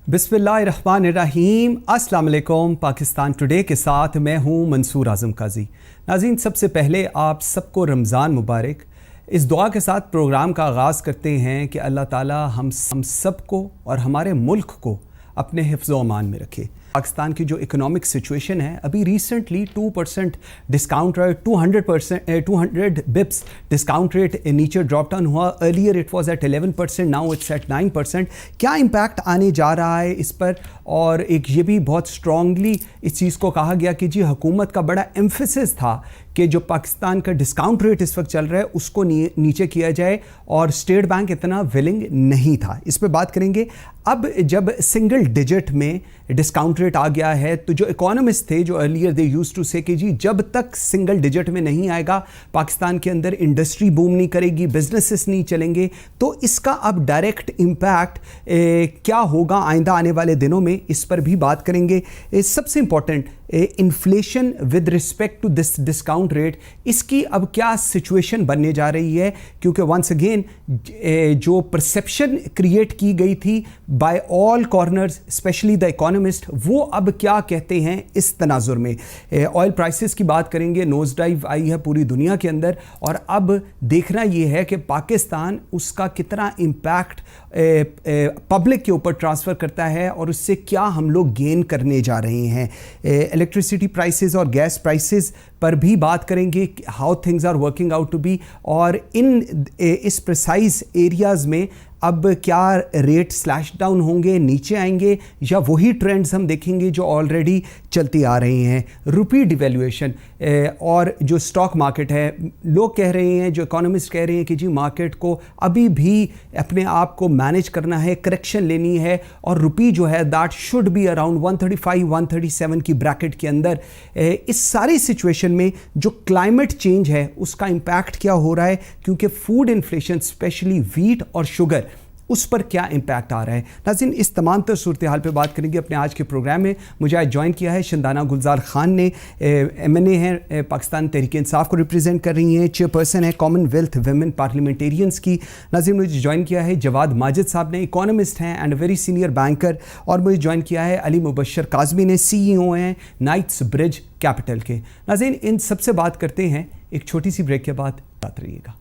बिस्मिल्लाहिर्रहमानिर्रहीम। अस्सलाम वालेकुम। पाकिस्तान टुडे के साथ मैं हूँ मंसूर आज़म काजी। नाज़रीन, सबसे पहले आप सबको रमज़ान मुबारक। इस दुआ के साथ प्रोग्राम का आगाज़ करते हैं कि अल्लाह ताला हम सबको और हमारे मुल्क को अपने हिफ्ज़ व अमान में रखे। पाकिस्तान की जो इकोनॉमिक सिचुएशन है, अभी recently 2% discount rate 200 bips discount rate नीचे ड्रॉप डाउन हुआ। Earlier it was at 11%, now it's at 9%। क्या इम्पैक्ट आने जा रहा है इस पर? और एक ये भी बहुत स्ट्रांगली इस चीज़ को कहा गया कि जी हुकूमत का बड़ा एम्फेसिस था कि जो पाकिस्तान का डिस्काउंट रेट इस वक्त चल रहा है उसको नीचे किया जाए, और स्टेट बैंक इतना विलिंग नहीं था। इस पर बात करेंगे। अब जब सिंगल डिजिट में डिस्काउंट रेट आ गया है तो जो इकोनॉमिस्ट थे, जो अर्लियर दे यूज्ड टू से कि जी जब तक सिंगल डिजिट में नहीं आएगा पाकिस्तान के अंदर इंडस्ट्री बूम नहीं करेगी, बिजनेसेस नहीं चलेंगे, तो इसका अब डायरेक्ट इम्पैक्ट क्या होगा आइंदा आने वाले दिनों में, इस पर भी बात करेंगे। सबसे important, inflation with respect to this discount rate, इसकी अब क्या सिचुएशन बनने जा रही है, क्योंकि वंस अगेन जो परसेप्शन क्रिएट की गई थी by all corners specially the economist, वो अब क्या कहते हैं इस तनाजुर में। ऑयल प्राइसेस की बात करेंगे। नोज डाइव आई है पूरी दुनिया के अंदर, और अब देखना ये है कि पाकिस्तान उसका कितना इम्पैक्ट पब्लिक के ऊपर ट्रांसफ़र करता है और उससे क्या हम लोग गेन करने जा रहे हैं। इलेक्ट्रिसिटी प्राइसेस और गैस प्राइसेस पर भी बात करेंगे, how things are working out to be, और इस प्रिसाइज एरियाज़ में अब क्या रेट स्लैश डाउन होंगे, नीचे आएंगे, या वही ट्रेंड्स हम देखेंगे जो ऑलरेडी चलती आ रही हैं। रुपी डिवेल्यूएशन और जो स्टॉक मार्केट है, लोग कह रहे हैं, जो इकोनॉमिस्ट कह रहे हैं कि जी मार्केट को अभी भी अपने आप को मैनेज करना है, करेक्शन लेनी है, और रुपी जो है दैट शुड बी अराउंड 135-137 की ब्रैकेट के अंदर। इस सारी सिचुएशन में जो क्लाइमेट चेंज है उसका इम्पैक्ट क्या हो रहा है, क्योंकि फूड इन्फ्लेशन स्पेशली वीट और शुगर, उस पर क्या इम्पैक्ट आ रहा है। नाज़रीन, इस तमाम तर सूरत हाल पर बात करेंगे अपने आज के प्रोग्राम में। मुझे आज ज्वाइन किया है शिंदाना गुलजार खान ने, MNA हैं, पाकिस्तान तहरीक इंसाफ को रिप्रेजेंट कर रही हैं, चेयरपर्सन है कॉमनवेल्थ वुमेन पार्लियामेंटेरियंस की। नाज़रीन, मुझे ज्वाइन किया है जवाद माजिद साहब ने, इकोनॉमिस्ट हैं एंड वेरी सीनियर बैंकर, और मुझे ज्वाइन किया है अली मुबशर काज़मी ने, CEO हैं नाइट्स ब्रिज कैपिटल के। नाज़रीन, इन सबसे बात करते हैं, एक छोटी सी ब्रेक के बाद बात रहिएगा।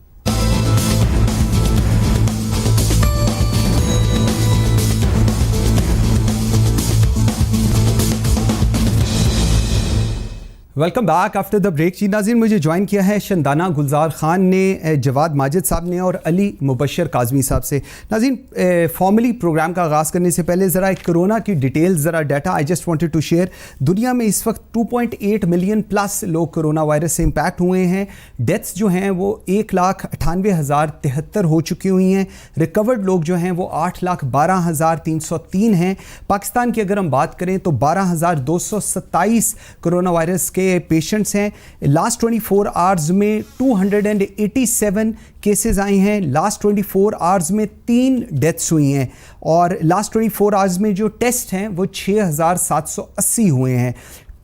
Welcome back after the break. जी नाज़रीन, मुझे ज्वाइन किया है शिंदाना गुलजार खान ने, जवाद माजिद साहब ने, और अली मुबशर काज़मी साहब से। नाज़रीन, फॉर्मली प्रोग्राम का आगाज़ करने से पहले ज़रा एक कोरोना की डिटेल्स, ज़रा data I just wanted to share. दुनिया में इस वक्त 2.8 मिलियन प्लस लोग कोरोना वायरस से इम्पैक्ट हुए हैं। डेथ्स जो हैं वो 1,98,073 हो चुकी हुई हैं। रिकवर्ड लोग जो हैं वो 8,12,303 हैं। पाकिस्तान की अगर हम बात करें तो 12,227 कोरोना वायरस के पेशेंट्स हैं। लास्ट 24 आवर्स में 287 केसेस आए हैं। लास्ट 24 आवर्स में 3 डेथ्स हुई हैं, और लास्ट 24 आवर्स में जो टेस्ट हैं वो 6,780 हुए हैं।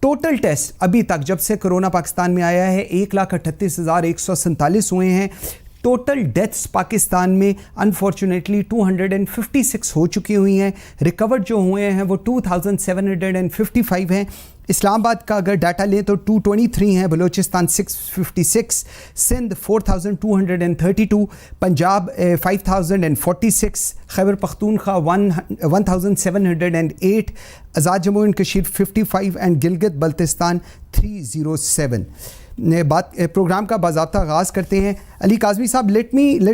टोटल टेस्ट अभी तक जब से कोरोना पाकिस्तान में आया है 1,38,147 हुए हैं। टोटल डेथ्स पाकिस्तान में अनफॉर्चुनेटली 256 हो चुकी हुई हैं। रिकवर्ड जो हुए हैं वो 2,755 हैं। इस्लामाबाद का अगर डाटा लें तो 223 हैं, Balochistan 656, Sindh 4,232, Punjab 5,046, Khyber Pakhtunkhwa 1,708, Azad Jammu and Kashmir 55 and Gilgit Baltistan 307। Programme का बाज़ाब्ता आगाज़ करते हैं। अली काज़मी साहब, let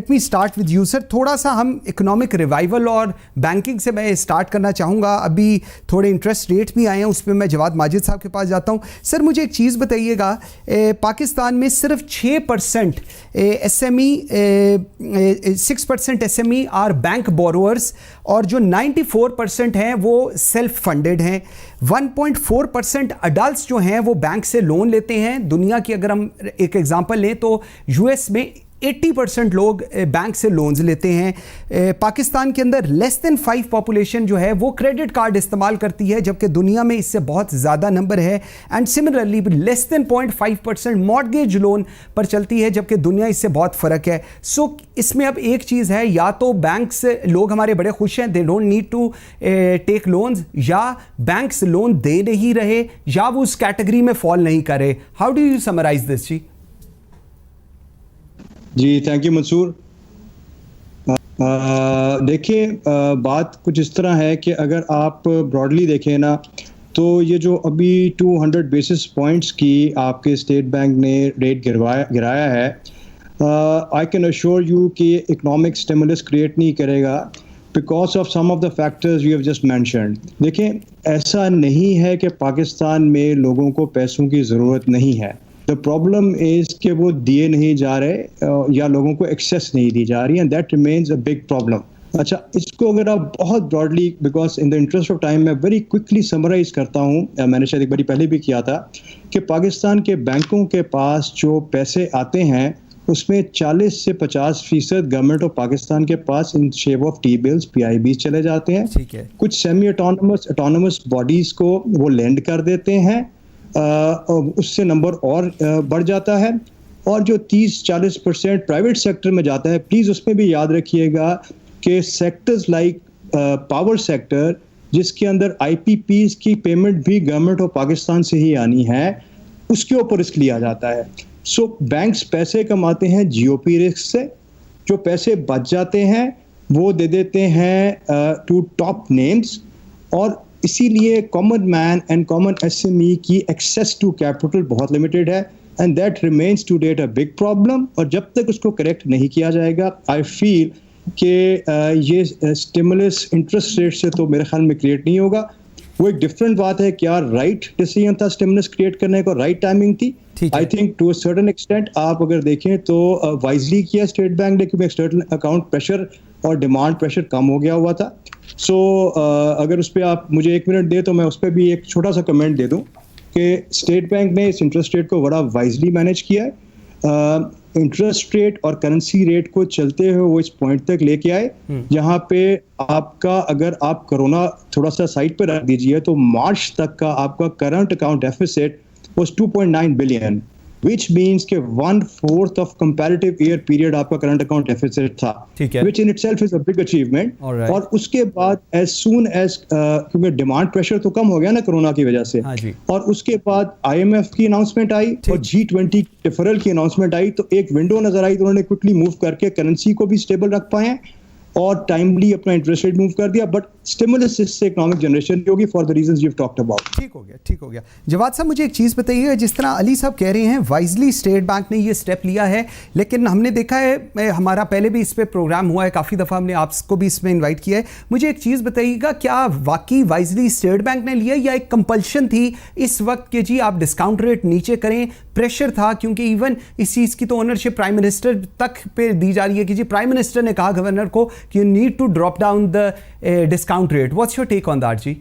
me start with you sir. थोड़ा सा हम इकोनॉमिक रिवाइवल और बैंकिंग से मैं स्टार्ट करना चाहूँगा। अभी थोड़े इंटरेस्ट रेट भी आए हैं, उस पर मैं जवाद माजिद साहब के पास जाता हूँ। सर, मुझे एक चीज़ बताइएगा, पाकिस्तान में सिर्फ 6% SME 6% SME are bank borrowers, और जो 94% हैं वो सेल्फ फंडेड हैं। 1.4% अडल्ट जो हैं वो बैंक से लोन लेते हैं। दुनिया की अगर हम एक एग्जांपल लें तो US में 80% लोग बैंक से लोन्स लेते हैं। पाकिस्तान के अंदर लेस देन 5 पॉपुलेशन जो है वो क्रेडिट कार्ड इस्तेमाल करती है, जबकि दुनिया में इससे बहुत ज़्यादा नंबर है। And similarly less than 0.5% mortgage loan पर चलती है, जबकि दुनिया इससे बहुत फ़र्क है। सो इसमें अब एक चीज़ है, या तो बैंक से लोग हमारे बड़े खुश हैं, they don't need to take loans, या बैंक्स लोन दे नहीं रहे, या वो उस कैटेगरी में फॉल नहीं करे। How do you summarise this ji? Thank you Mansoor. देखिए, बात कुछ इस तरह है कि अगर आप ब्रॉडली देखें ना, तो ये जो अभी 200 बेसिस पॉइंट्स की आपके स्टेट बैंक ने रेट गिराया है, आई कैन अश्योर यू कि इकोनॉमिक स्टिमुलस क्रिएट नहीं करेगा because of some of the factors you have just mentioned. देखें, ऐसा नहीं है कि पाकिस्तान में लोगों को पैसों की ज़रूरत नहीं है। द प्रॉब्लम इज़ कि वो दिए नहीं जा रहे या लोगों को एक्सेस नहीं दी जा रही, and that remains a big problem. अच्छा, इसको अगर आप बहुत broadly, because in the interest of time, मैं वेरी क्विकली समराइज करता हूँ, मैंने शायद एक बारी पहले भी किया था, कि पाकिस्तान के बैंकों के पास जो पैसे आते हैं उसमें 40 से 50% गवर्नमेंट ऑफ पाकिस्तान के पास in shape of T bills, PIBs चले जाते हैं। ठीक है। कुछ सेमी ऑटोनमस बॉडीज़ को वो लेंड कर देते हैं, उससे नंबर और बढ़ जाता है, और जो 30-40% प्राइवेट सेक्टर में जाता है। प्लीज़ उसमें भी याद रखिएगा कि सेक्टर्स लाइक पावर सेक्टर, जिसके अंदर IPPs की पेमेंट भी गवर्नमेंट ऑफ पाकिस्तान से ही आनी है, उसके ऊपर रिस्क लिया जाता है। सो बैंक्स पैसे कमाते हैं GOP रिस्क से, जो पैसे बच जाते हैं वो दे देते हैं टू टॉप नेम्स, और इसीलिए common man and common SME की एक्सेस टू कैपिटल बहुत लिमिटेड है, and that remains to date a big problem. और जब तक उसको करेक्ट नहीं किया जाएगा, आई फील कि ये स्टिमुलस इंटरेस्ट रेट से तो मेरे ख्याल में क्रिएट नहीं होगा। वो एक डिफरेंट बात है, क्या राइट डिसीजन था स्टिमुलस क्रिएट करने को, राइट टाइमिंग थी? I think to a certain extent आप अगर देखें तो वाइजली किया स्टेट बैंक ने, क्योंकि एक्सटर्नल अकाउंट प्रेशर और डिमांड प्रेशर कम हो गया हुआ था। सो अगर उस पर आप मुझे 1 मिनट दे तो मैं उस पर भी एक छोटा सा कमेंट दे दूं कि स्टेट बैंक ने इस इंटरेस्ट रेट को बड़ा वाइजली मैनेज किया है। इंटरेस्ट रेट और करेंसी रेट को चलते हुए वो इस पॉइंट तक लेके आए जहां पे आपका, अगर आप कोरोना थोड़ा सा साइड पर रख दीजिए, तो मार्च तक का आपका current account deficit was 2.9 billion, which means कि 1/4 of comparative year period आपका current account deficit था, which in itself is a big achievement. और उसके बाद as soon as क्योंकि demand pressure तो कम हो गया ना कोरोना की वजह से, और उसके बाद IMF की अनाउंसमेंट आई और G20 डिफरल की अनाउंसमेंट आई, तो एक विंडो नजर आई, तो उन्होंने क्विकली मूव करके करेंसी को भी स्टेबल रख पाए और टाइमली अपना इंटरेस्ट रेट मूव कर दिया। बट स्टिमुलस से इकोनॉमिक जनरेशन होगी for the reasons you have talked about. ठीक हो गया। जवाद साहब, मुझे एक चीज़ बताइए, जिस तरह अली साहब कह रहे हैं वाइजली स्टेट बैंक ने ये स्टेप लिया है, लेकिन हमने देखा है, हमारा पहले भी इस पर प्रोग्राम हुआ है, काफ़ी दफ़ा हमने आपको भी इसमें इन्वाइट किया है। मुझे एक चीज़ बताइएगा, क्या वाकई वाइजली स्टेट बैंक ने लिया या एक कंपल्शन थी इस वक्त कि जी आप डिस्काउंट रेट नीचे करें? प्रेशर था, क्योंकि इवन इस चीज़ की तो ओनरशिप प्राइम मिनिस्टर तक पे दी जा रही है कि जी प्राइम मिनिस्टर ने कहा गवर्नर को कि you need to drop down the discount rate. What's your take on that जी?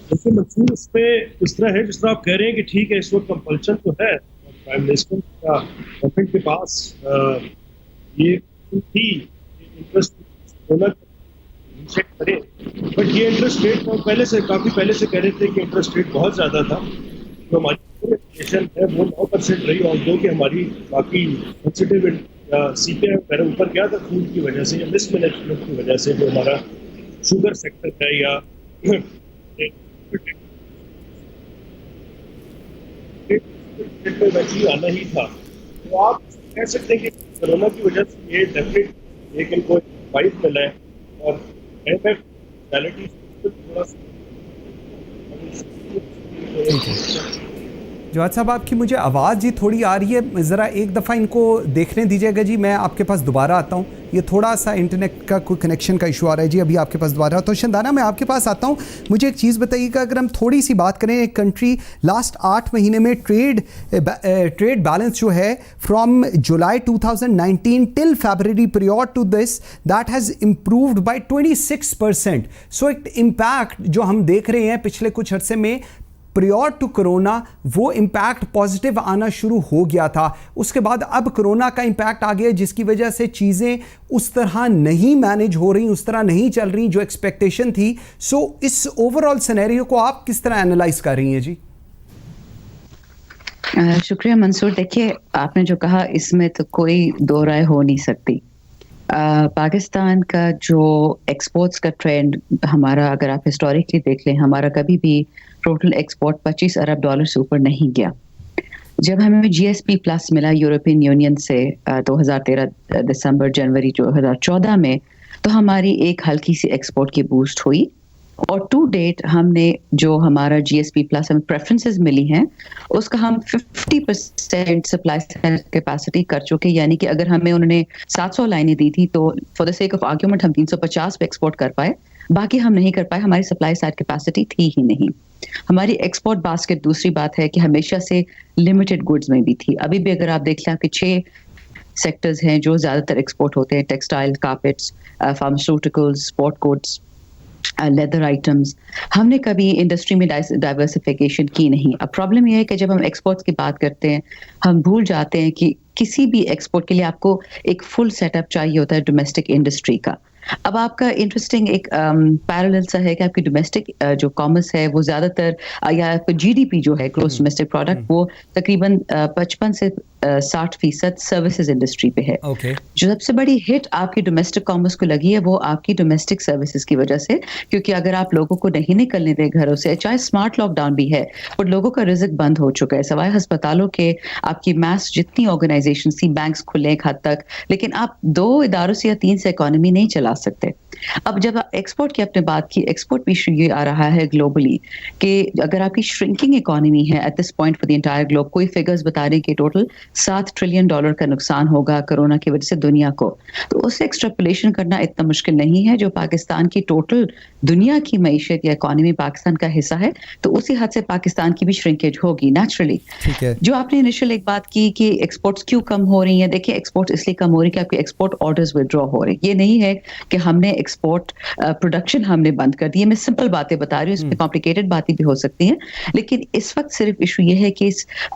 देखिए मंसूर, इस पे इस तरह है जिस तरह आप कह रहे हैं कि ठीक है, इस वक्त कंपल्शन तो है प्राइम मिनिस्टर का, गवर्नमेंट के पास ये थी इंटरेस्ट करे, बट ये इंटरेस्ट रेट काफ़ी पहले से कह रहे थे कि इंटरेस्ट रेट बहुत ज़्यादा था। तो हमारी इन्फ्लेशन है वो 9% रही, और जो कि हमारी बाकी सेंसिटिव CPI मेरे ऊपर गया था फूड की वजह से या मिसमैनेजमेंट की वजह से, जो हमारा शुगर सेक्टर है या वैसे आना ही था। तो आप कह सकते हैं कि कोरोना की वजह से ये डेफिनेट एक इनको फाइट मिला है, और IMF रियलिटी थोड़ा जवाद साहब, आपकी मुझे आवाज़ जी थोड़ी आ रही है, ज़रा एक दफ़ा इनको देखने दीजिएगा जी। मैं आपके पास दोबारा आता हूँ, ये थोड़ा सा इंटरनेट का कोई कनेक्शन का इशू आ रहा है जी। अभी आपके पास दोबारा, तो शंदाना मैं आपके पास आता हूँ। मुझे एक चीज़ बताइएगा, अगर हम थोड़ी सी बात करें, एक कंट्री लास्ट 8 महीने में ट्रेड बैलेंस जो है from July 2019 till February period to this, that has improved by 26%। So एक इम्पैक्ट जो हम देख रहे हैं पिछले कुछ अरसे में prior to कोरोना वो इम्पैक्ट पॉजिटिव आना शुरू हो गया था, उसके बाद अब कोरोना का इम्पैक्ट आ गया जिसकी वजह से चीज़ें उस तरह नहीं मैनेज हो रही, उस तरह नहीं चल रही जो एक्सपेक्टेशन थी। सो इस ओवरऑल सिनेरियो को आप किस तरह एनालाइज कर रही हैं जी? शुक्रिया मंसूर। देखिए, आपने जो कहा इसमें तो कोई दो राय हो नहीं सकती। पाकिस्तान का जो एक्सपोर्ट्स का ट्रेंड हमारा, अगर आप हिस्टोरिकली देख लें, हमारा कभी भी टोटल एक्सपोर्ट 25 अरब डॉलर से ऊपर नहीं गया। जब हमें GSP प्लस मिला यूरोपियन यूनियन से 2013 दिसंबर जनवरी 2014 में, तो हमारी एक हल्की सी एक्सपोर्ट की बूस्ट हुई और टू डेट हमने जो हमारा GSP प्लस हमें प्रेफरेंसेस मिली हैं उसका हम 50% सप्लाई साइड कैपेसिटी कर चुके। यानी कि अगर हमें उन्होंने 700 लाइनें दी थी तो for the sake of argument हम 350 पे एक्सपोर्ट कर पाए, बाकी हम नहीं कर पाए, हमारी सप्लाई साइड कैपेसिटी थी ही नहीं। हमारी एक्सपोर्ट बास्केट, दूसरी बात है कि हमेशा से लिमिटेड गुड्स में भी थी। अभी भी अगर आप देख लें, आपके 6 सेक्टर्स हैं जो ज़्यादातर एक्सपोर्ट होते हैं, textile, carpets, pharmaceuticals, sport goods, leather items. हमने कभी इंडस्ट्री में डाइवर्सिफिकेशन की नहीं। अब प्रॉब्लम यह है कि जब हम एक्सपोर्ट्स की बात करते हैं हम भूल जाते हैं कि किसी भी एक्सपोर्ट के लिए आपको एक फुल सेटअप चाहिए होता है डोमेस्टिक इंडस्ट्री का। अब आपका इंटरेस्टिंग एक पैरेलल सा है कि आपकी डोमेस्टिक जो कॉमर्स है वो ज़्यादातर या आपका GDP जो है ग्रोस डोमेस्टिक प्रोडक्ट वो तकरीबन 55 से 60% सर्विसेज इंडस्ट्री पे है। जो सबसे बड़ी हिट आपकी डोमेस्टिक कॉमर्स को लगी है वो आपकी डोमेस्टिक सर्विसेज की वजह से, क्योंकि अगर आप लोगों को नहीं निकलने दें घरों से, चाहे स्मार्ट लॉकडाउन भी है, और लोगों का रिज़्क बंद हो चुका है, सवाए अस्पतालों के आपकी मैस जितनी ऑर्गेनाइजेशन थी, बैंक्स खुले एक हद तक, लेकिन आप 2 इदारों से या 3 से इकोनॉमी नहीं चला सकते। अब जब एक्सपोर्ट की आपने बात की, एक्सपोर्ट भी ये आ रहा है ग्लोबली कि अगर आपकी श्रिंकिंग इकोनॉमी है at this point for the entire globe, कोई फिगर्स बता रहे हैं कि टोटल $7 ट्रिलियन का नुकसान होगा कोरोना की वजह से दुनिया को, तो उससे एक्सट्रपलेशन करना इतना मुश्किल नहीं है। जो पाकिस्तान की टोटल दुनिया की मईशत या इकोनॉमी पाकिस्तान का हिस्सा है, तो उसी हद से पाकिस्तान की भी श्रिंकेज होगी नेचुरली। जो आपने इनिशियल एक बात की कि एक्सपोर्ट्स क्यों कम हो रही हैं, देखिए एक्सपोर्ट्स इसलिए कम हो रही है कि आपके एक्सपोर्ट ऑर्डर्स विदड्रॉ हो रहे हैं। ये नहीं है कि हमने एक्सपोर्ट प्रोडक्शन हमने बंद कर दी है। मैं सिंपल बातें बता रही हूँ, इसमें कॉम्प्लिकेटेड बातें भी हो सकती हैं, लेकिन इस वक्त सिर्फ इशू ये है कि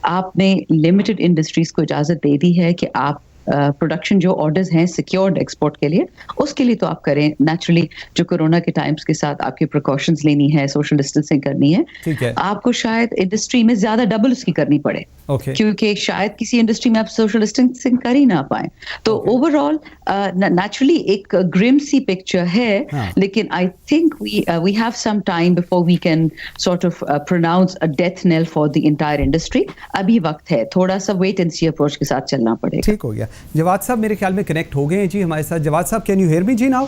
आपने लिमिटेड इंडस्ट्रीज को इजाजत दे दी है कि आप प्रोडक्शन जो ऑर्डर्स हैं सिक्योर्ड एक्सपोर्ट के लिए, उसके लिए तो आप करें। नेचुरली जो कोरोना के टाइम्स के साथ आपके प्रिकॉशंस लेनी है, सोशल डिस्टेंसिंग करनी है, आपको शायद इंडस्ट्री में ज्यादा डबल उसकी करनी पड़े, क्योंकि शायद किसी इंडस्ट्री में आप सोशल डिस्टेंसिंग कर ही ना पाए। तो ओवरऑल नेचुरली एक ग्रिम सी पिक्चर है, लेकिन I think we have some time before we can sort of pronounce a death knell for the entire industry. अभी वक्त है, थोड़ा सा वेट एंड सी अप्रोच के साथ चलना पड़ेगा। ठीक हो गया। जवाद साहब मेरे ख्याल में कनेक्ट हो गए हैं जी हमारे साथ। जवाद साहब, कैन यू हियर मी जी नाउ?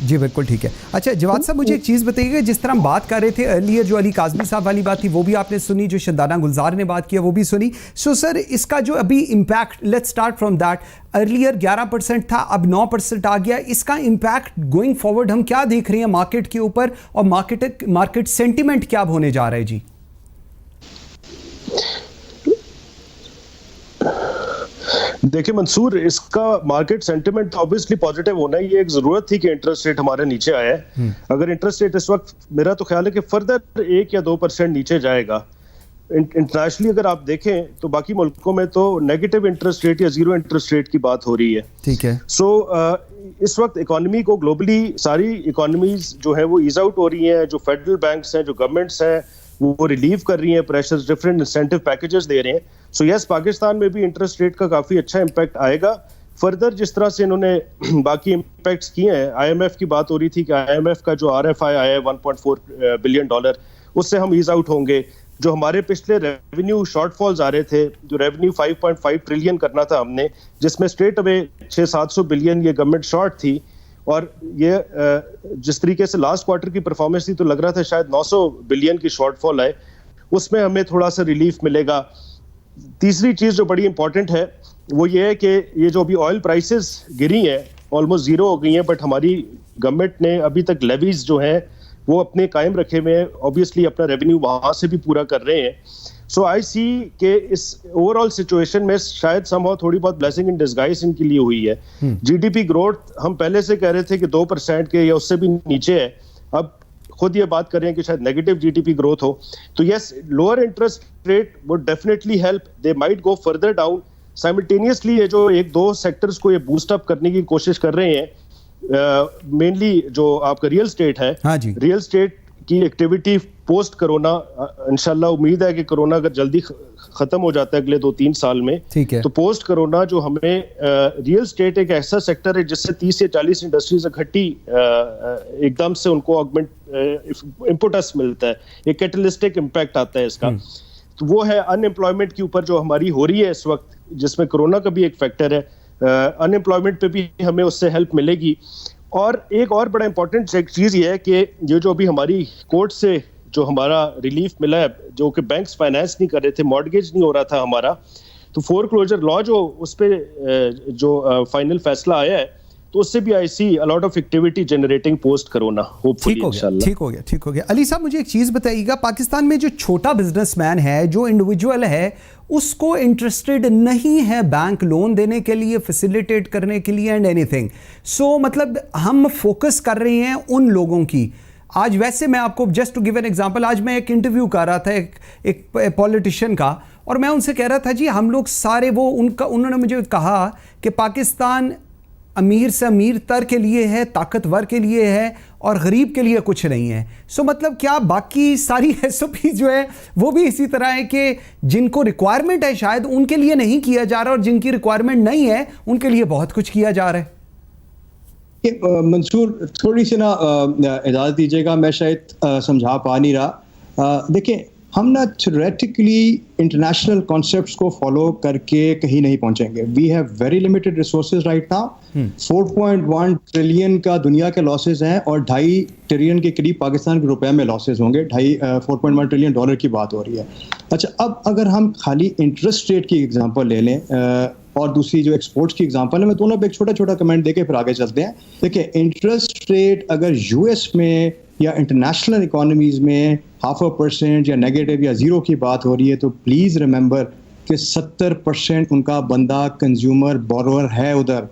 जी बिल्कुल ठीक है। अच्छा जवाद साहब, मुझे एक चीज़ बताइएगा, जिस तरह हम बात कर रहे थे अर्लियर, जो अली काज़मी साहब वाली बात थी वो भी आपने सुनी, जो शदाना गुलजार ने बात किया वो भी सुनी। सो सर, इसका जो अभी impact, let's start from that. Earlier 11% था, अब 9% आ गया। इसका इम्पैक्ट गोइंग फॉरवर्ड हम क्या देख रहे हैं मार्केट के ऊपर, और मार्केट सेंटिमेंट क्या होने जा रहा है जी? देखिए मंसूर, इसका मार्केट सेंटिमेंट ऑब्वियसली पॉजिटिव होना ही, ये एक जरूरत थी कि इंटरेस्ट रेट हमारे नीचे आया है। अगर इंटरेस्ट रेट इस वक्त, मेरा तो ख्याल है कि फर्दर 1 या 2% नीचे जाएगा। इंटरनेशनली अगर आप देखें तो बाकी मुल्कों में तो नेगेटिव इंटरेस्ट रेट या जीरो इंटरेस्ट रेट की बात हो रही है। ठीक है। सो इस वक्त इकोनॉमी को ग्लोबली सारी इकोनॉमीज जो है वो ईज आउट हो रही हैं। जो फेडरल बैंक्स हैं, जो गवर्नमेंट्स हैं, वो रिलीव कर रही हैं प्रेशर, डिफरेंट इंसेंटिव पैकेजेस दे रहे हैं। सो यस, पाकिस्तान में भी इंटरेस्ट रेट का काफी अच्छा इम्पैक्ट आएगा। फर्दर जिस तरह से इन्होंने बाकी इम्पैक्ट्स किए हैं, IMF की बात हो रही थी कि IMF का जो RFI आया है $1.4 बिलियन, उससे हम ईज आउट होंगे। जो हमारे पिछले रेवेन्यू शॉर्टफॉल्स आ रहे थे, जो रेवेन्यू 5.5 ट्रिलियन करना था हमने, जिसमें स्ट्रेट अवे 600-700 बिलियन ये गवर्नमेंट शॉर्ट थी, और ये जिस तरीके से लास्ट क्वार्टर की परफॉर्मेंस थी तो लग रहा था शायद 900 बिलियन की शॉर्टफॉल आए, उसमें हमें थोड़ा सा रिलीफ मिलेगा। तीसरी चीज़ जो बड़ी इंपॉर्टेंट है वो ये है कि ये जो अभी ऑयल प्राइसेस गिरी हैं, ऑलमोस्ट जीरो हो गई हैं, बट हमारी गवर्नमेंट ने अभी तक लेवीज जो हैं वो अपने कायम रखे हुए हैं। ऑब्वियसली अपना रेवेन्यू वहाँ से भी पूरा कर रहे हैं। सो आई सी के इस ओवरऑल सिचुएशन में शायद समहाउ थोड़ी बहुत ब्लेसिंग इन डिस्गाइज इनके लिए हुई है। GDP ग्रोथ हम पहले से कह रहे थे कि 2% के या उससे भी नीचे है, अब खुद ये बात कर रहे हैं कि शायद नेगेटिव जीडीपी ग्रोथ हो, तो yes, lower interest rate would definitely help, they might go further down. Simultaneously ये जो एक दो सेक्टर्स को ये बूस्ट अप करने की कोशिश कर रहे हैं, मेनली जो आपका रियल स्टेट है, हाँ जी, रियल स्टेट की एक्टिविटी पोस्ट कोरोना, इंशाल्लाह उम्मीद है कि कोरोना अगर जल्दी खत्म हो जाता है अगले 2-3 साल में, ठीक है, तो पोस्ट कोरोना जो हमें रियल स्टेट एक ऐसा सेक्टर है जिससे 30 से 40 इंडस्ट्रीज इकट्ठी एकदम से उनको ऑगमेंट इम्पोर्टस मिलता है, एक कैटलिस्टिक इम्पैक्ट आता है इसका। तो वो है अनएम्प्लॉयमेंट के ऊपर जो हमारी हो रही है इस वक्त, जिसमें कोरोना का भी एक फैक्टर है, अनएम्प्लॉयमेंट पे भी हमें उससे हेल्प मिलेगी। और एक और बड़ा इंपॉर्टेंट चीज़ ये है कि ये जो अभी हमारी कोर्ट से जो हमारा रिलीफ मिला है, जो कि बैंक्स फाइनेंस नहीं कर रहे थे, मॉर्गेज नहीं हो रहा था हमारा, तो फोरक्लोजर लॉ जो उस पे जो फाइनल फैसला आया है, तो उससे भी I see a lot of activity generating post corona, hopefully इंशाल्लाह। ठीक हो गया। अली साहब, मुझे एक चीज़ बताइएगा, पाकिस्तान में जो छोटा बिजनेसमैन है, जो इंडिविजुअल है, उसको इंटरेस्टेड नहीं है बैंक लोन देने के लिए, फैसिलिटेट करने के लिए एंड एनीथिंग, सो मतलब हम फोकस कर रहे हैं उन लोगों की। आज वैसे मैं आपको just to give an example, आज मैं एक इंटरव्यू कर रहा था एक पॉलिटिशियन का, और मैं उनसे कह रहा था जी हम लोग सारे उन्होंने मुझे कहा कि पाकिस्तान अमीर से अमीर तर के लिए है, ताकतवर के लिए है, और गरीब के लिए कुछ नहीं है। सो मतलब क्या बाकी सारी एसओपी जो है वो भी इसी तरह है कि जिनको रिक्वायरमेंट है शायद उनके लिए नहीं किया जा रहा, और जिनकी रिक्वायरमेंट नहीं है उनके लिए बहुत कुछ किया जा रहा है? मंसूर, थोड़ी सी ना इजाज़त दीजिएगा, मैं शायद समझा पा नहीं रहा। देखिए, हम ना थ्योरेटिकली इंटरनेशनल कॉन्सेप्ट्स को फॉलो करके कहीं नहीं पहुंचेंगे। We have very limited resources right now. 4.1 trillion का दुनिया के लॉसेज हैं, और 2.5 ट्रिलियन के करीब पाकिस्तान के रुपए में लॉसेज होंगे। 4.1 ट्रिलियन डॉलर की बात हो रही है। अच्छा, अब अगर हम खाली इंटरेस्ट रेट की एग्जांपल ले लें और दूसरी जो एक्सपोर्ट्स की एग्जांपल है, मैं दोनों पे एक छोटा छोटा कमेंट देके फिर आगे चलते हैं। देखिए, इंटरेस्ट रेट अगर यूएस में या इंटरनेशनल इकोनॉमीज में 0.5% या नेगेटिव या जीरो की बात हो रही है, तो प्लीज रिमेंबर कि 70% उनका बंदा कंज्यूमर बोरोअर है उधर।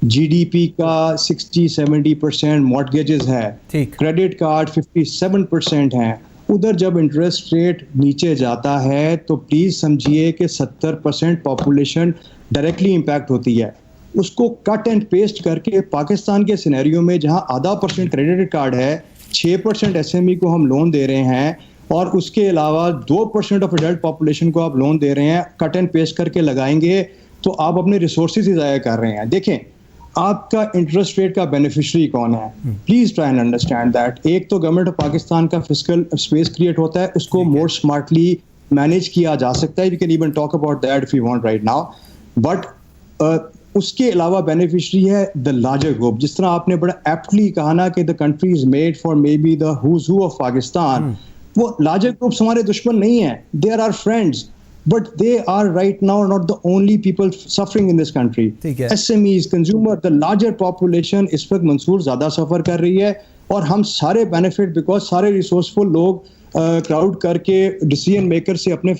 जीडीपी का 60-70% मॉर्गेजेस है, क्रेडिट कार्ड 57% है उधर। जब इंटरेस्ट रेट नीचे जाता है तो प्लीज समझिए कि 70% पॉपुलेशन डायरेक्टली इम्पैक्ट होती है। उसको कट एंड पेस्ट करके पाकिस्तान के सिनेरियो में जहां 0.5% क्रेडिट कार्ड है, 6% एसएमई को हम लोन दे रहे हैं, और उसके अलावा 2% ऑफ एडल्ट पॉपुलेशन को आप लोन दे रहे हैं, कट एंड पेस्ट करके लगाएंगे तो आप अपने रिसोर्सेज ही ज़ाया कर रहे हैं। देखें, आपका इंटरेस्ट रेट का बेनिफिशियरी कौन है, please try and understand that. एक तो गवर्नमेंट ऑफ पाकिस्तान का फिस्कल स्पेस क्रिएट होता है, उसको मोर स्मार्टली मैनेज किया जा सकता है। We can even talk about that if you want right now, but उसके अलावा बेनिफिशियरी है द लार्जर ग्रुप। जिस तरह आपने बड़ा एप्टली कहा ना कि the country is made for maybe the who's who of Pakistan, वो लार्जर ग्रुप्स हमारे दुश्मन नहीं है, they are our friends, but they are right now not the only people suffering in this country. SMEs, consumer, the larger population इस वक्त मंसूर ज़्यादा सफ़र कर रही है, और हम सारे बेनिफिट बिकॉज सारे रिसोर्सफुल लोग क्राउड करके डिसीजन मेकर से अपने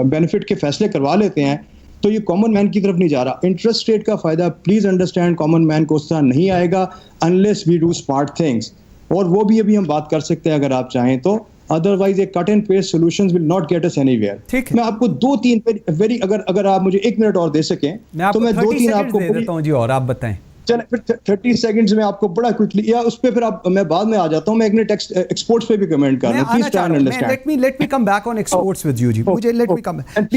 बेनिफिट के फैसले करवा लेते हैं, तो ये कॉमन मैन की तरफ नहीं जा रहा। इंटरेस्ट रेट का फ़ायदा प्लीज़ अंडरस्टैंड कॉमन मैन को उस तरह नहीं आएगा unless we do smart things, और वो भी अभी हम बात कर सकते हैं अगर आप चाहें तो। Otherwise A cut and paste solutions will not get us anywhere. ठीक है, मैं आपको 2-3 वेरी अगर आप मुझे 1 मिनट और दे सकें तो मैं 2-3 आपको दे देता हूं जी, और आप बताएं। चलें फिर 30 सेकंड्स में आपको बड़ा क्विकली, या उस पे फिर आप, मैं बाद में आ जाता हूं। मैं एक मिनट एक्सपोर्ट्स पे भी कमेंट कर रहा हूं, please try and understand. Let me come back on exports with you जी, मुझे let me come and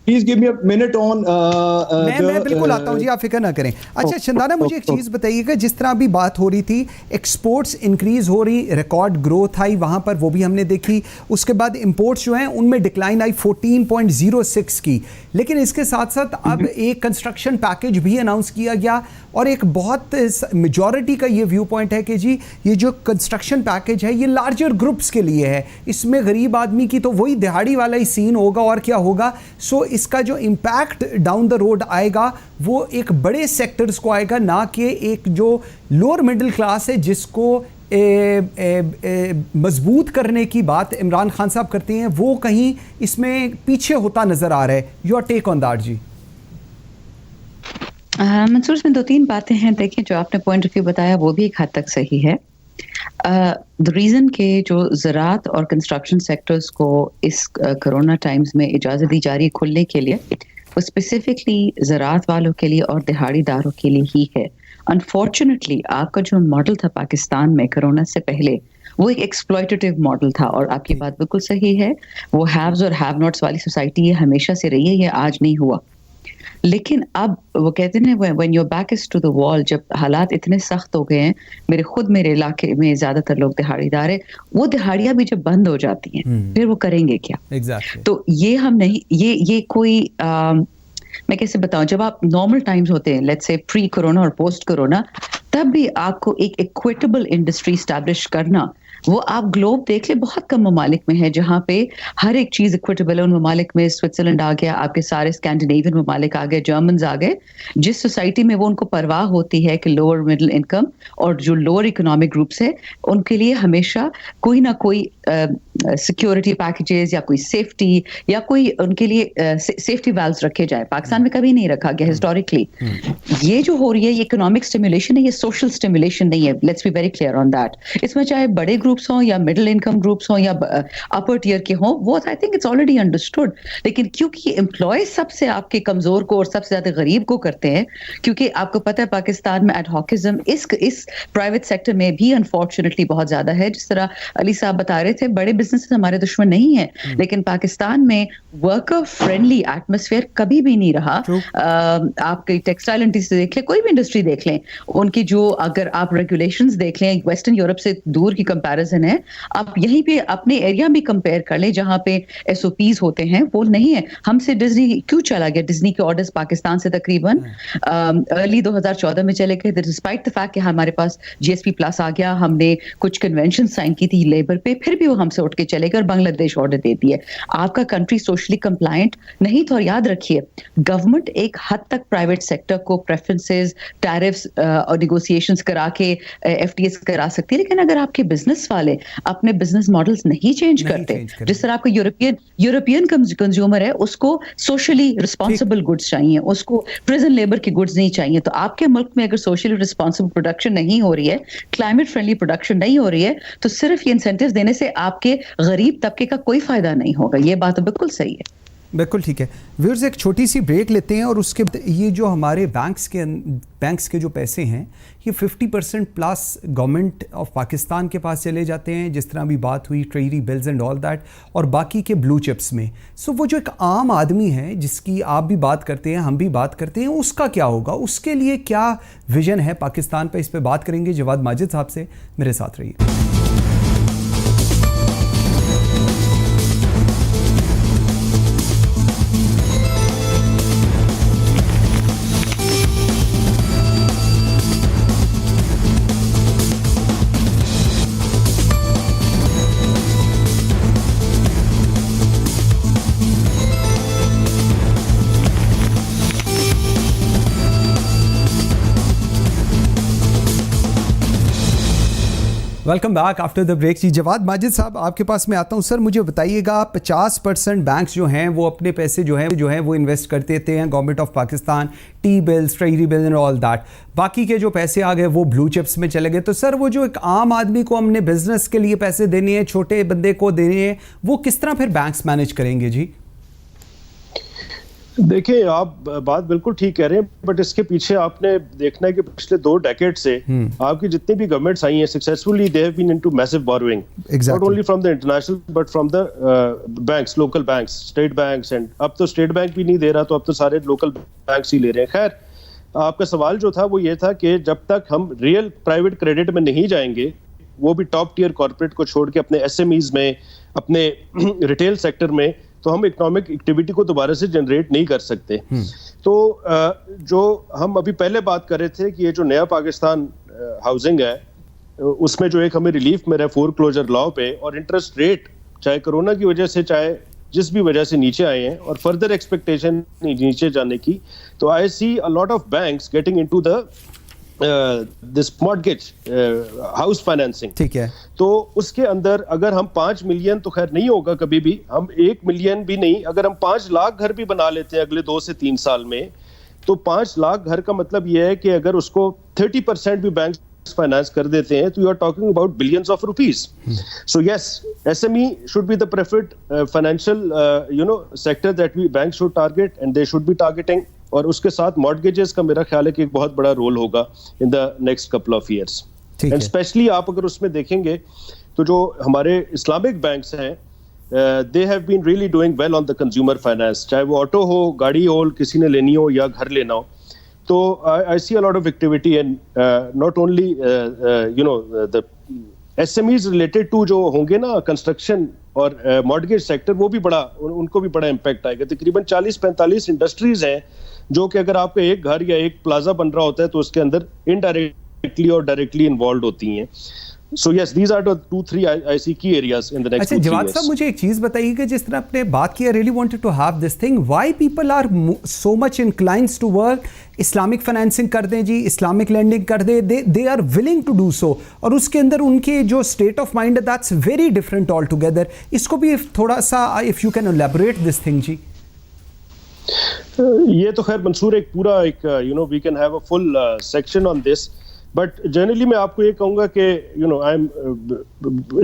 please give me a minute on. मैं बिल्कुल आता हूं जी, आप फिक्र ना करें। अच्छा शंदाना, मुझे एक चीज बताइएगा, जिस तरह अभी बात हो रही थी, एक्सपोर्ट्स इंक्रीज हो रही, रिकॉर्ड ग्रोथ आई वहां पर, वो भी हमने देखी। उसके बाद इंपोर्ट्स जो हैं उनमें डिक्लाइन आई 14.06 की, लेकिन इसके साथ साथ अब एक कंस्ट्रक्शन पैकेज भी अनाउंस किया गया, और एक बहुत मेजॉरिटी का ये व्यू पॉइंट है कि जी ये जो कंस्ट्रक्शन पैकेज है ये लार्जर ग्रुप्स के लिए है, इसमें गरीब आदमी की तो वही दिहाड़ी वाला ही सीन होगा और क्या होगा। सो इसका जो इम्पैक्ट डाउन द रोड आएगा वो एक बड़े सेक्टर्स को आएगा, ना कि एक जो लोअर मिडिल क्लास है जिसको मजबूत करने की बात इमरान खान साहब करते हैं, वो कहीं इसमें पीछे होता नजर आ रहा है। योर टेक ऑन दैट जी। मंसूर, इसमें 2-3 बातें हैं। देखिए, जो आपने पॉइंट ऑफ व्यू बताया वो भी एक हद तक सही है, द रीज़न के जो ज़राअत और कंस्ट्रक्शन सेक्टर्स को इस कोरोना टाइम्स में इजाज़त दी जा रही है खुलने के लिए, वो स्पेसिफिकली ज़राअत वालों के लिए और दिहाड़ीदारों के लिए ही है। अनफॉर्चुनेटली आपका जो मॉडल था पाकिस्तान में कोरोना से पहले, वो एक एक्सप्लॉयटेटिव मॉडल था, और आपकी बात बिल्कुल सही है, वो हैव्स और हैव नॉट्स वाली सोसाइटी ये हमेशा से रही है, ये आज नहीं हुआ। लेकिन अब वो कहते हैं when your back is to the wall, जब हालात इतने सख्त हो गए हैं, मेरे इलाके में ज्यादातर लोग दिहाड़ीदार है, वो दिहाड़ियां भी जब बंद हो जाती हैं फिर वो करेंगे क्या? Exactly. तो ये हम नहीं, ये कोई मैं कैसे बताऊं, जब आप नॉर्मल टाइम्स होते हैं, लेट्स से प्री कोरोना और पोस्ट कोरोना, तब भी आपको एक इक्विटेबल इंडस्ट्री स्टैब्लिश करना, वो आप ग्लोब देख ले, बहुत कम ममालिक में है जहाँ पे हर एक चीज इक्विटेबल है। उन ममालिक में स्विट्जरलैंड आ गया, आपके सारे स्कैंडिनेवियन ममालिक आ गए, जर्मन्स आ गए, जिस सोसाइटी में वो उनको परवाह होती है कि लोअर मिडिल इनकम और जो लोअर इकोनॉमिक ग्रुप्स है, उनके लिए हमेशा कोई ना कोई सिक्योरिटी पैकेजेस या कोई सेफ्टी या कोई उनके लिए सेफ्टी वाल्व्स रखे जाए। पाकिस्तान में कभी नहीं रखा गया हिस्टोरिकली। ये जो हो रही है, ये इकोनॉमिक स्टिमुलेशन है, ये सोशल स्टिमुलेशन नहीं है। Let's be very clear on that. इसमें चाहे बड़े ग्रुप्स हों या मिडिल इनकम ग्रुप्स हों या अपर टियर के हों, वो I think it's already understood. लेकिन क्योंकि एम्प्लॉय सबसे आपके कमजोर को और सबसे ज्यादा गरीब को करते हैं, क्योंकि आपको पता है पाकिस्तान में एडहॉकिज्म इस प्राइवेट सेक्टर में भी अनफॉर्चुनेटली बहुत ज्यादा है। जिस तरह अली साहब बता रहे थे, बड़े बिजनेस हमारे दुश्मन नहीं है, लेकिन पाकिस्तान में वर्कर फ्रेंडली एटमॉस्फेयर कभी भी नहीं रहा। आपके टेक्सटाइल इंडस्ट्री देख लें, कोई भी इंडस्ट्री देख लें, उनकी जो अगर आप रेगुलेशंस देख लें, वेस्टर्न यूरोप से दूर की कंपैरिजन है। आप यहीं पे अपने एरिया भी कंपेयर कर लें जहां पे एसओपीज होते हैं, वो नहीं है। हमसे डिज्नी क्यों चला गया? डिज्नी के ऑर्डर्स पाकिस्तान से तकरीबन अर्ली 2014 में चले गए, डिस्पाइट द फैक्ट कि हमारे पास जीएसपी प्लस आ गया, हमने कुछ कन्वेंशन साइन की थी लेबर पे, फिर भी वो हमसे उठ के चले गए और बांग्लादेश ऑर्डर देती है। आपका कंट्री सोशली कंप्लायंट नहीं था। और याद रखिए, गवर्नमेंट एक हद तक प्राइवेट सेक्टर को प्रेफरेंसेस, टैरिफ्स और नेगोशिएशंस करा के एफटीएस करा सकती है, लेकिन अगर आपके बिजनेस वाले अपने बिजनेस मॉडल्स नहीं चेंज करते, जिस तरह आपको यूरोपियन कंज्यूमर है, उसको सोशली रिस्पॉन्सिबल गुड्स चाहिए, उसको प्रिजन लेबर की गुड्स नहीं चाहिए। तो आपके मुल्क में अगर सोशली रिस्पॉन्सिबल प्रोडक्शन नहीं हो रही है, क्लाइमेट फ्रेंडली प्रोडक्शन नहीं हो रही है, तो सिर्फ ये इंसेंटिव्स देने से आपके गरीब तबके का कोई फायदा नहीं होगा। ये बात तो बिल्कुल सही है। बिल्कुल ठीक है। व्यूअर्स, एक छोटी सी ब्रेक लेते हैं और उसके बाद ये जो हमारे बैंक्स के जो पैसे हैं, ये 50% प्लस गवर्नमेंट ऑफ पाकिस्तान के पास चले जाते हैं, जिस तरह अभी बात हुई treasury bills and all that, और बाकी के ब्लू चिप्स में। सो वो जो एक आम आदमी है, जिसकी आप भी बात करते हैं, हम भी बात करते हैं, उसका क्या होगा? उसके लिए क्या विजन है पाकिस्तान पर? इस पर बात करेंगे जवाद माजिद साहब से। मेरे साथ रहिए। Welcome back after the break. जी जवाद माजिद साहब, आपके पास मैं आता हूं। सर मुझे बताइएगा, 50% बैंक्स जो हैं वो अपने पैसे जो हैं वो इन्वेस्ट कर देते हैं government of Pakistan, T bills, treasury bills and all that. बाकी के जो पैसे आ गए वो ब्लू चिप्स में चले गए। तो सर वो जो एक आम आदमी को हमने बिजनेस के लिए पैसे देने हैं, छोटे बंदे को देने हैं, वो किस तरह फिर बैंक्स मैनेज करेंगे? जी देखिए, आप बात बिल्कुल ठीक कह रहे हैं, बट इसके पीछे आपने देखना है कि पिछले 2 डेकेड से आपकी जितनी भी गवर्नमेंट्स आई हैं, successfully they have been into massive borrowing, not only from the international but from the banks, local banks, state banks. And अब तो स्टेट बैंक भी नहीं दे रहा, तो अब तो सारे लोकल बैंक्स ही ले रहे हैं। खैर, आपका सवाल जो था वो ये था कि जब तक हम रियल प्राइवेट क्रेडिट में नहीं जाएंगे, वो भी टॉप टियर कॉर्पोरेट को छोड़ के अपने एसएमईज में, अपने रिटेल सेक्टर में, तो हम इकोनॉमिक एक्टिविटी को दोबारा से जनरेट नहीं कर सकते। तो जो हम अभी पहले बात कर रहे थे कि ये जो नया पाकिस्तान हाउसिंग है, उसमें जो एक हमें रिलीफ मिला है फोरक्लोजर लॉ पे, और इंटरेस्ट रेट चाहे कोरोना की वजह से, चाहे जिस भी वजह से नीचे आए हैं, और फर्दर एक्सपेक्टेशन नीचे जाने की, तो I see a lot of banks getting into the this mortgage house financing. ठीक है, तो उसके अंदर अगर हम 5 मिलियन, तो खैर नहीं होगा कभी भी, हम 1 मिलियन भी नहीं, अगर हम 5 लाख घर भी बना लेते हैं अगले 2 से 3 साल में, तो 5 लाख घर का मतलब यह है कि अगर उसको 30% भी बैंक फाइनेंस कर देते हैं, तो you are talking about billions of rupees. So yes, SME should be the preferred financial sector that we bank should target and they should be targeting. और उसके साथ मॉर्गेजेस का मेरा ख्याल है कि एक बहुत बड़ा रोल होगा in the next couple of years. And specially आप अगर उसमें देखेंगे तो जो हमारे इस्लामिक बैंक्स हैं, they have been really doing well on the consumer finance, चाहे वो ऑटो हो, गाड़ी हो, किसी ने लेनी हो या घर लेना हो. तो I see a lot of activity and not only the SMEs related to जो होंगे ना कंस्ट्रक्शन और मॉर्गेज सेक्टर, वो भी बड़ा, उनको भी बड़ा इम्पैक्ट आएगा. तकरीबन 40-45 इंडस्ट्रीज हैं जो कि अगर आपका एक घर या एक प्लाजा बन रहा होता है तो उसके अंदर इनडायरेक्टली और डायरेक्टली इन्वॉल्व होती हैं. So yes, these are the 2-3 I see key areas in the next 2-3 years. अच्छा जवाद साहब, मुझे एक चीज़ बताइए कि जिस तरह आपने बात की, I really wanted to have this thing, why people are so much inclined to work Islamic financing कर दें जी, इस्लामिक लैंडिंग कर दें, they are willing to do so, और उसके अंदर उनके जो स्टेट ऑफ माइंड है that's very different altogether. इसको भी थोड़ा सा if you can elaborate this thing जी. ये तो खैर मंसूर एक पूरा एक we can have a full section on this. But generally मैं आपको ये कहूँगा कि I am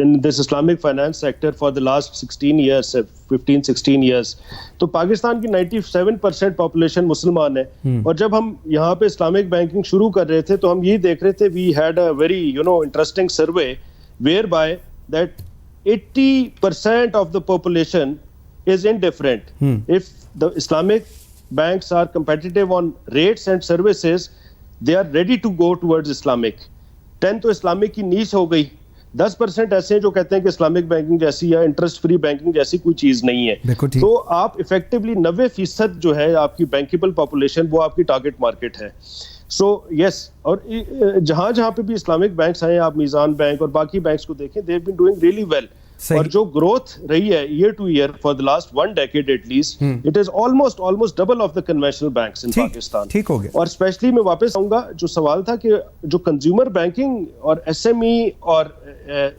in this Islamic finance sector for the last 15-16 years. तो पाकिस्तान की 97% पॉपुलेशन मुसलमान है. और जब हम यहाँ पे इस्लामिक बैंकिंग शुरू कर रहे थे तो हम यही देख रहे थे, we had a very interesting survey where by that 80% of the population is indifferent. If the Islamic banks are competitive on rates and services, they are ready to go towards Islamic. 10 तो Islamic की नीश हो गई. 10% ऐसे हैं जो कहते हैं कि इस्लामिक बैंकिंग जैसी या इंटरेस्ट फ्री बैंकिंग जैसी कोई चीज नहीं है. तो आप इफेक्टिवली 90% जो है आपकी बैंकेबल पॉपुलेशन, वो आपकी टारगेट मार्केट है. सो यस, और जहां जहां पे भी इस्लामिक बैंक्स आए, आप मीजान बैंक और बाकी बैंक्स को देखें, they have been doing really well. और जो ग्रोथ रही है year to year for the last 1 decade at least, it is almost double of the conventional banks in Pakistan. ठीक हो गया. और स्पेशली मैं वापस आऊंगा, जो सवाल था कि जो कंज्यूमर बैंकिंग और एसएमई और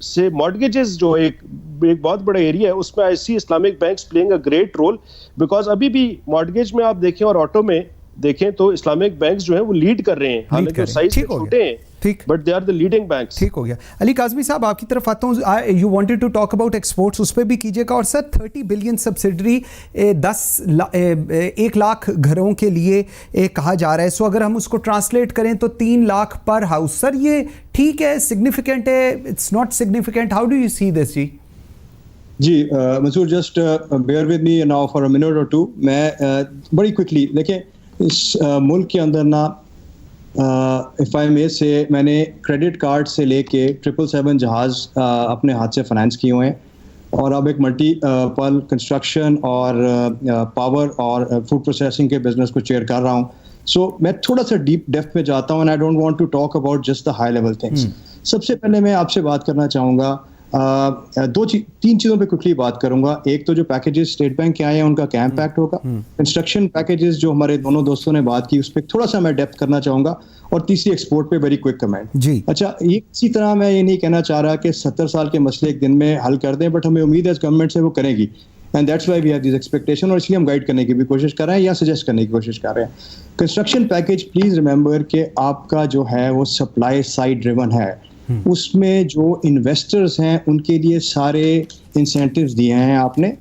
से मॉर्गेजेस जो एक बहुत बड़ा एरिया है, उसमें I see Islamic banks playing a great role. Because अभी भी मॉर्गेज में आप देखें और ऑटो में देखें तो इस्लामिक बैंक्स जो हैं वो लीड कर रहे हैं, हालांकि साइज से छोटे हैं, ठीक, but they are the leading banks. ठीक हो गया. अली काज़मी साहब, आपकी तरफ आता हूँ. You wanted to talk about exports, उस पर भी कीजिएगा. और सर 30 बिलियन सब्सिडरी 1 लाख घरों के लिए कहा जा रहा है. सो अगर हम उसको ट्रांसलेट करें तो 3 लाख पर हाउस. सर ये ठीक है, सिग्निफिकेंट है, it's not significant? How do you see this जी? जी Mansoor, just bear with me now for a minute और टू. मैं बड़ी क्विकली देखें, इस मुल्क के अंदर ना इफ़ आई मे से, मैंने क्रेडिट कार्ड से लेके 777 जहाज़ अपने हाथ से फाइनेंस किए हुए हैं. और अब एक मल्टीपल कंस्ट्रक्शन और पावर और फूड प्रोसेसिंग के बिजनेस को चेयर कर रहा हूँ. सो मैं थोड़ा सा डीप डेप्थ में जाता हूँ and I don't want to talk about just the high level things. सबसे पहले मैं आपसे बात करना चाहूँगा, 3 चीज़ों पे क्विकली बात करूंगा. एक तो जो पैकेजेस स्टेट बैंक के आए हैं उनका क्या इम्पैक्ट होगा. कंस्ट्रक्शन पैकेजेस जो हमारे दोनों दोस्तों ने बात की, उस पर थोड़ा सा मैं डेप्थ करना चाहूंगा. और तीसरी एक्सपोर्ट पे वेरी क्विक कमेंट जी. अच्छा, ये इसी तरह मैं ये नहीं कहना चाह रहा कि 70 साल के मसले एक दिन में हल कर दें, बट हमें उम्मीद है गवर्नमेंट से वो करेगी. And that's why we have this expectation. और इसलिए हम गाइड करने की भी कोशिश कर रहे हैं या सजेस्ट करने की कोशिश कर रहे हैं. कंस्ट्रक्शन पैकेज, प्लीज रिमेंबर कि आपका जो है वो सप्लाई साइड ड्रिवन है. उसमें जो इन्वेस्टर्स हैं उनके लिए सारे इंसेंटिव्स दिए हैं आपने.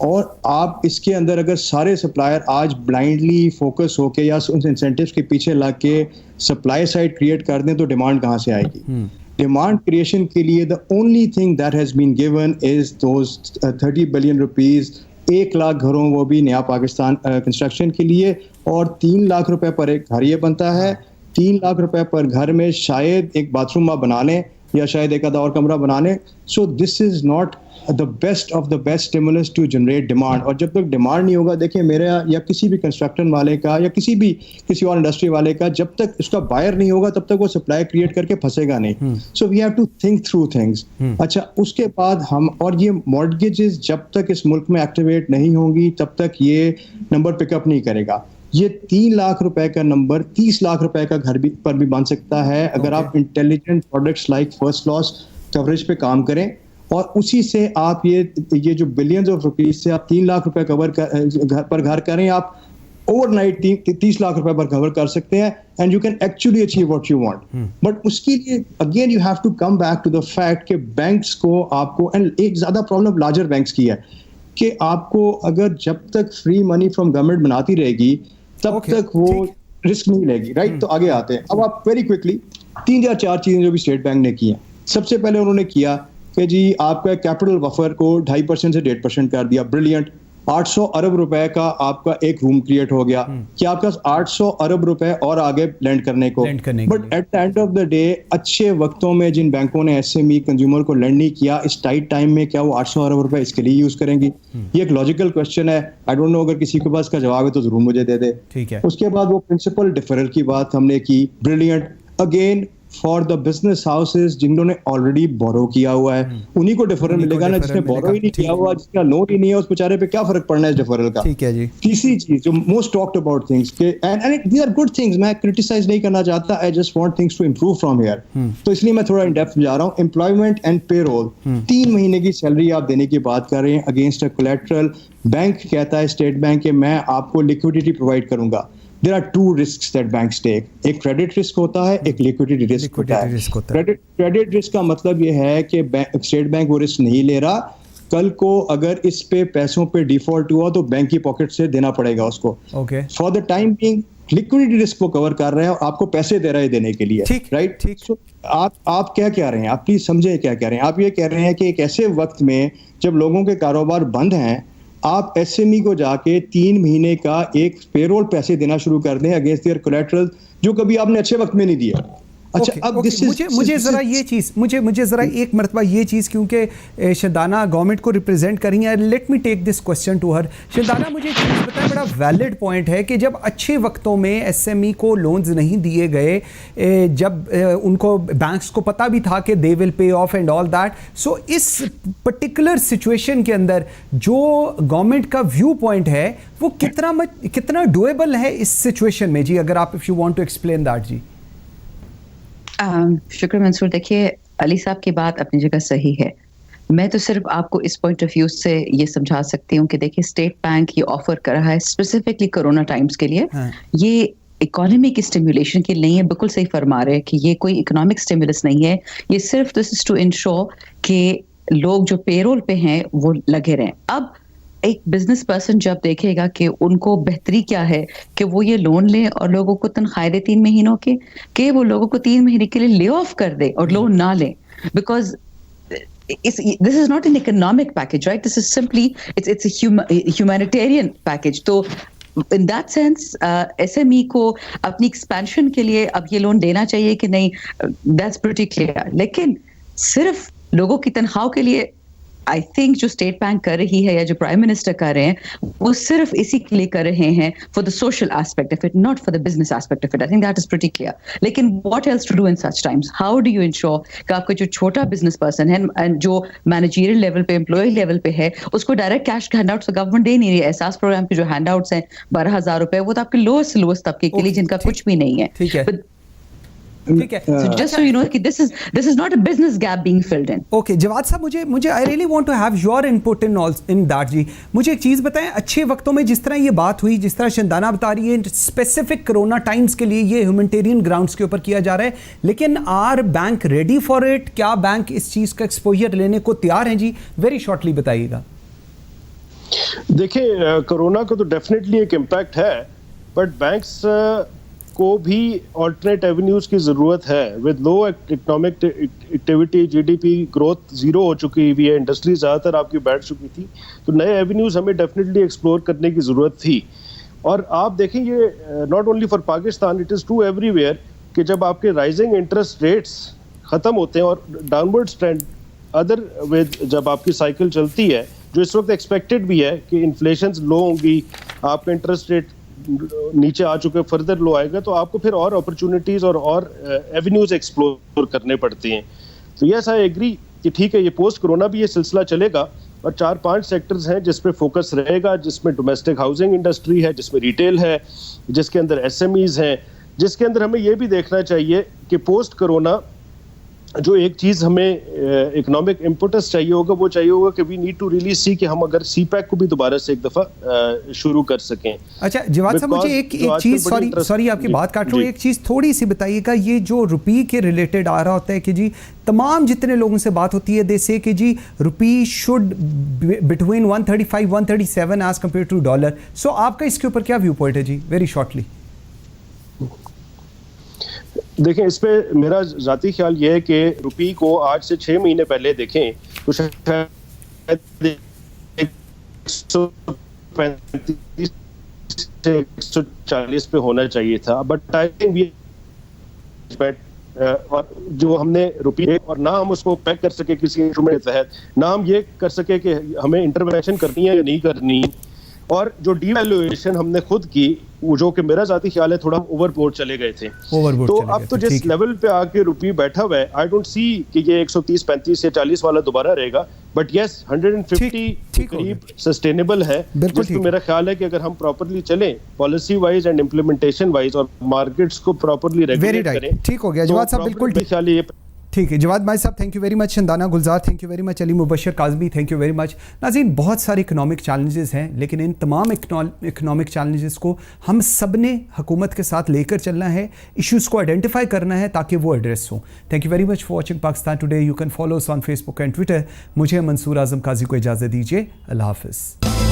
और आप इसके अंदर अगर सारे सप्लायर आज ब्लाइंडली फोकस होके या उन इंसेंटिव्स के पीछे लग के सप्लाई साइड क्रिएट कर दें तो डिमांड कहाँ से आएगी? डिमांड क्रिएशन के लिए the only thing that has been given is those 30 billion rupees, 1 lakh घरों, वो भी नया पाकिस्तान कंस्ट्रक्शन के लिए. और 3 लाख रुपए पर एक घर ये बनता है. 3 लाख रुपए पर घर में शायद एक बाथरूम आप बना लें या शायद एक आधा और कमरा बना लें. So this is not the best of the best stimulus to generate demand. और जब तक डिमांड नहीं होगा, देखिए मेरे या किसी भी कंस्ट्रक्शन वाले का या किसी और इंडस्ट्री वाले का, जब तक उसका बायर नहीं होगा तब तक वो सप्लाई क्रिएट करके फंसेगा नहीं. So we have to think through things. अच्छा, उसके बाद हम, और ये मॉर्गेजेस जब तक इस मुल्क में एक्टिवेट नहीं होंगी तब तक ये नंबर पिकअप नहीं करेगा. ये 3 लाख रुपए का नंबर 30 लाख रुपए का घर भी पर भी बन सकता है अगर आप intelligent products like first loss coverage पे काम करें. और उसी से आप ये जो बिलियंस ऑफ रुपीज से आप 3 लाख रुपए घर करें, आप ओवरनाइट 30 लाख रुपए पर कवर कर सकते हैं and you can actually achieve what you want. But उसके लिए again you have to come back to the fact कि बैंक्स को आपको, एंड एक ज्यादा प्रॉब्लम लार्जर बैंक्स की है कि आपको अगर जब तक फ्री मनी फ्रॉम गवर्नमेंट बनाती रहेगी तब तक वो रिस्क नहीं लेगी, राइट? तो आगे आते हैं। अब आप वेरी क्विकली 3 या 4 चीजें जो भी स्टेट बैंक ने की हैं। सबसे पहले उन्होंने किया कि जी आपका कैपिटल बफर को 2.5% से 1.5% कर दिया। ब्रिलियंट। 800 अरब रुपए का आपका एक रूम क्रिएट हो गया कि आपका 800 अरब रुपए और आगे लैंड करने को। But at the end of the day अच्छे वक्तों में जिन बैंकों ने एसएमई कंज्यूमर को लैंड नहीं किया, इस टाइट टाइम में क्या वो 800 अरब रुपए इसके लिए यूज करेंगी? ये एक लॉजिकल क्वेश्चन है। आई डोंट नो, अगर किसी के पास का जवाब है तो जरूर मुझे दे दे। ठीक है। उसके बाद वो प्रिंसिपल डिफरल की बात हमने की। Brilliant. Again for the business houses जिन्होंने ऑलरेडी बोरो किया हुआ है उन्हीं को डिफरल मिलेगा ना, जिसने बोरो ही नहीं किया हुआ, जिसका लोन ही नहीं है, उस बेचारे पे क्या फर्क पड़ना है इस डिफरल का? ठीक है जी। तीसरी चीज जो मोस्ट टॉक्ड अबाउट थिंग्स के, and these are good things, मैं क्रिटिसाइज नहीं करना चाहता, I just want things to improve from here. तो इसलिए मैं थोड़ा इन डेप्थ जा रहा हूँ। एम्प्लॉयमेंट एंड पेरोल, 3 महीने की सैलरी आप देने की बात कर रहे हैं अगेंस्ट अ कोलैटरल। बैंक कहता है स्टेट बैंक के मैं आपको लिक्विडिटी प्रोवाइड करूंगा। There are 2 risks that banks take. एक क्रेडिट रिस्क होता है, एक लिक्विडिटी रिस्क होता है। क्रेडिट रिस्क का मतलब ये है कि स्टेट बैंक वो रिस्क नहीं ले रहा, कल को अगर इस पे पैसों पे डिफॉल्ट हुआ तो बैंक की पॉकेट से देना पड़ेगा उसको। For the time being liquidity risk को कवर कर रहे हैं और आपको पैसे दे रहे हैं देने के लिए, राइट? ठीक। आप क्या कह रहे हैं? आप प्लीज समझे क्या कह रहे हैं। आप ये कह रहे हैं कि एक ऐसे वक्त में जब लोगों के कारोबार बंद हैं, आप एसएमई को जाके 3 महीने का एक पेरोल पैसे देना शुरू कर दें अगेंस्ट देयर कोलैटरल, जो कभी आपने अच्छे वक्त में नहीं दिया। अच्छा, अब मुझे जरा ये चीज़ मुझे जरा एक मरतबा ये चीज़, क्योंकि शंदाना गवर्नमेंट को रिप्रेजेंट करेंगी, let me take this question to her. Shandana, मुझे एक चीज़ बताएं, बड़ा वैलिड पॉइंट है कि जब अच्छे वक्तों में एसएमई को लोन्स नहीं दिए गए, जब उनको बैंक्स को पता भी था कि they will pay off and all that, so इस पर्टिकुलर सिचुएशन के अंदर जो गवर्नमेंट का व्यू पॉइंट है वो कितना डुएबल है इस सिचुएशन में? जी, अगर आप if you want to explain that. जी शुक्र मंसूर। देखिए, अली साहब की बात अपनी जगह सही है। मैं तो सिर्फ आपको इस पॉइंट ऑफ व्यू से ये समझा सकती हूँ कि देखिए, स्टेट बैंक ये ऑफर कर रहा है स्पेसिफिकली कोरोना टाइम्स के लिए। ये इकोनॉमी की स्टिमुलेशन के लिए नहीं है। बिल्कुल सही फरमा रहे हैं कि ये कोई इकोनॉमिक स्टिमुलस नहीं है, ये सिर्फ दिस इज टू इंश्योर कि लोग जो पेरोल पे हैं वो लगे रहें। अब एक बिजनेस पर्सन जब देखेगा कि उनको बेहतरी क्या है कि वो ये लोन लें और लोगों को तनख्वाह दे 3 महीनों के, कि वो लोगों को 3 महीने के लिए ले ऑफ कर दे और लोन ना लें, because this is not an economic package, right? This is simply it's a humanitarian package. तो in that sense SME को अपनी एक्सपेंशन के लिए अब ये लोन देना चाहिए कि नहीं, that's pretty clear. लेकिन सिर्फ लोगों की तनख्वाह के लिए आई थिंक जो स्टेट बैंक कर रही है या जो प्राइम मिनिस्टर कर रहे हैं वो सिर्फ इसी के लिए कर रहे हैं, for the social aspect of it, not for the business aspect of it. I think that is pretty clear. लेकिन what else to do in such times? How do you ensure कि आपका जो छोटा बिजनेस पर्सन है and जो managerial level पे, employ level पे है, उसको डायरेक्ट कैश हैंडआउट्स तो गवर्नमेंट दे नहीं रही है। एहसास प्रोग्राम के जो हैंडआउट्स हैं 12,000 रुपए, वो तो आपके लोएस्ट तबके के लिए जिनका कुछ भी नहीं है। ठीक है। ठीक है। So just so you know कि this is not a business gap being filled in. Okay, Jawad साहब, मुझे I really want to have your input in that जी। मुझे एक चीज़ बताएं, अच्छे वक्तों में जिस तरह ये बात हुई, जिस तरह शंदाना बता रही है, स्पेसिफिक कोरोना टाइम्स के लिए ये ह्यूमैनिटेरियन ग्राउंड्स के ऊपर किया जा रहा है, लेकिन आर बैंक रेडी फॉर इट? क्या बैंक इस चीज़ का एक्सपोजर लेने को तैयार हैं? जी वेरी शॉर्टली बताइएगा। देखिए, कोरोना का तो डेफिनेटली एक इम्पैक्ट है, बट बैंक्स को भी ऑल्टरनेट एवेन्यूज की ज़रूरत है। With low economic activity, GDP growth 0 हो चुकी हुई है, इंडस्ट्री ज़्यादातर आपकी बैठ चुकी थी, तो नए एवेन्यूज हमें डेफिनेटली एक्सप्लोर करने की ज़रूरत थी। और आप देखें, ये not only for Pakistan, it is true everywhere कि जब आपके राइजिंग इंटरेस्ट रेट्स ख़त्म होते हैं और डाउनवर्ड ट्रेंड अदर विद जब आपकी साइकिल चलती है, जो इस वक्त एक्सपेक्टेड भी है कि इन्फ्लेशन लो होंगी, आपका इंटरेस्ट रेट नीचे आ चुके, फर्दर लो आएगा, तो आपको फिर और अपॉर्चुनिटीज और एवेन्यूज एक्सप्लोर करने पड़ते हैं। तो यस, आई एग्री कि ठीक है, ये पोस्ट कोरोना भी ये सिलसिला चलेगा और 4-5 सेक्टर्स हैं जिस पे फोकस रहेगा, जिसमें डोमेस्टिक हाउसिंग इंडस्ट्री है, जिसमें रिटेल है, जिसके अंदर एसएमईज हैं, जिसके अंदर हमें ये भी देखना चाहिए कि पोस्ट कोरोना जो एक चीज हमें इकोनॉमिक इम्पोर्टेंस चाहिए होगा, वो चाहिए होगा कि we need to really see कि हम अगर सीपैक को भी दोबारा से एक दफा शुरू कर सकें। अच्छा जवाद साहब, मुझे एक चीज, सॉरी आपकी बात काट रहा हूँ, एक चीज थोड़ी सी बताइएगा। ये जो रुपी के रिलेटेड आ रहा होता है कि जी तमाम जितने लोगों से बात होती है, दे से कि जी rupee should between 135 137 as compared to dollar. So आपका इसके ऊपर क्या व्यू पॉइंट है जी, वेरी शॉर्टली? देखें, इस पे मेरा ज़ाती ख्याल ये है कि रुपी को आज से 6 महीने पहले देखें तो शायद 135 से 140 पे होना चाहिए था, बट आई थिंक वी और जो हमने रुपये और ना हम उसको पैक कर सके किसी इंस्ट्रूमेंट के तहत, ना हम ये कर सके कि हमें इंटरवेंशन करनी है या नहीं करनी, और जो डीवैल्यूएशन हमने खुद की, वो जो कि मेरा जाती ख्याल है थोड़ा ओवरबोर्ड चले गए थे। तो अब तो जिस लेवल पे आके रुपये बैठा हुआ है, आई डोंट सी कि ये 130 35 या 40 वाला दोबारा रहेगा, बट यस 150 के करीब सस्टेनेबल है। जिसमें मेरा ख्याल है कि अगर हम प्रॉपर्ली चलें policy wise and implementation wise और मार्केट्स को प्रॉपर्ली रेगुलेट करें, ठीक हो गया जवाद साहब, बिल्कुल ख्याल ये ठीक है। जवाद भाई साहब thank you very much. Shandana Gulzar thank you very much. Ali Mubashar Kazmi thank you very much. नाज़रीन, बहुत सारे इकोनॉमिक चैलेंजेस हैं, लेकिन इन तमाम इकोनॉमिक चैलेंजेस को हम सब ने हुकूमत के साथ लेकर चलना है, इश्यूज़ को आइडेंटिफाई करना है ताकि वो एड्रेस हो। Thank you very much for watching Pakistan today. You can follow us on Facebook and Twitter. मुझे मंसूर आज़म काजी को इजाज़त दीजिए। अल्लाह हाफ़िज़।